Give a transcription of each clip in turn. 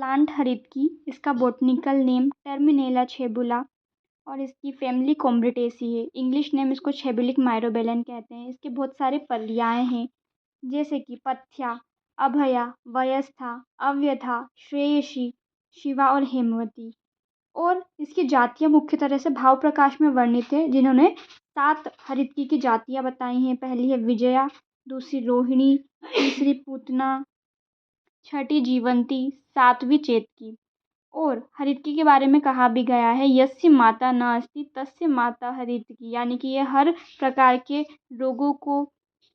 Plant हरितकी, इसका botanical name टर्मिनेला छेबुला और इसकी फैमिली कॉम्ब्रिटेसी है। इंग्लिश नेम इसको छेबुलिक माइरोबेलन कहते हैं। इसके बहुत सारे पर्याय हैं, जैसे कि पथ्या, अभया, वयस्था, अव्यथा, श्रेयसी, शिवा और हेमवती। और इसकी जातियाँ मुख्य तरह से भाव प्रकाश में वर्णित है, जिन्होंने 7 हरितकी की जातियाँ बताई हैं। पहली है विजया, दूसरी रोहिणी, तीसरी पूतना, छठी जीवंती, 7वीं चेतकी। और हरितकी के बारे में कहा भी गया है, यस्य माता न अस्ति तस्य माता हरितकी, यानी कि ये हर प्रकार के रोगों को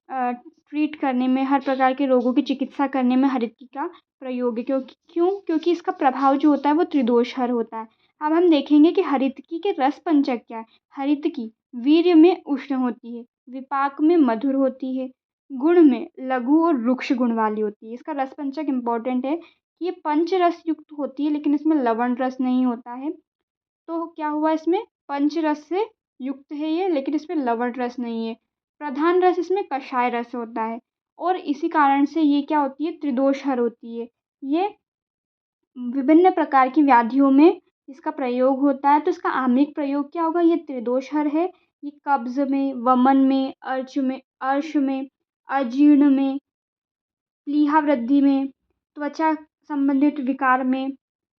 ट्रीट करने में, हर प्रकार के रोगों की चिकित्सा करने में हरितकी का प्रयोग है। क्योंकि इसका प्रभाव जो होता है वो त्रिदोषहर होता है। अब हम देखेंगे कि हरितकी के रस पंचक क्या है। हरितकी वीर्य में उष्ण होती है, विपाक में मधुर होती है, गुण में लघु और रुक्ष गुण वाली होती है। इसका रस पंचक इम्पोर्टेंट है कि ये पंच रस युक्त होती है, लेकिन इसमें लवण रस नहीं होता है। तो क्या हुआ, इसमें पंच रस से युक्त है ये, लेकिन इसमें लवण रस नहीं है। प्रधान रस इसमें कषाय रस होता है, और इसी कारण से ये क्या होती है, त्रिदोषहर होती है। ये विभिन्न प्रकार की व्याधियों में इसका प्रयोग होता है। तो इसका आम्लिक प्रयोग क्या होगा, ये त्रिदोषहर है। ये कब्ज में, वमन में, अर्श में, अजीर्ण में, प्लीहा वृद्धि में, त्वचा संबंधित विकार में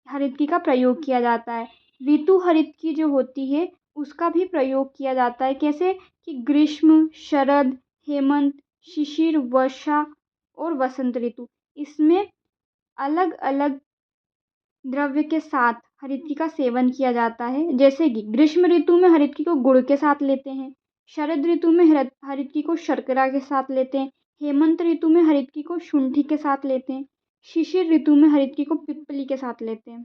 हरितकी का प्रयोग किया जाता है। ऋतु हरितकी जो होती है उसका भी प्रयोग किया जाता है। कैसे कि ग्रीष्म, शरद, हेमंत, शिशिर, वर्षा और वसंत ऋतु, इसमें अलग अलग द्रव्य के साथ हरितकी का सेवन किया जाता है। जैसे कि ग्रीष्म ऋतु में हरितकी को गुड़ के साथ लेते हैं, शरद ऋतु में हरितकी को शर्करा के साथ लेते हैं, हेमंत ऋतु में हरितकी को शुंठी के साथ लेते हैं, शिशिर ऋतु में हरितकी को पिप्पली के साथ लेते हैं।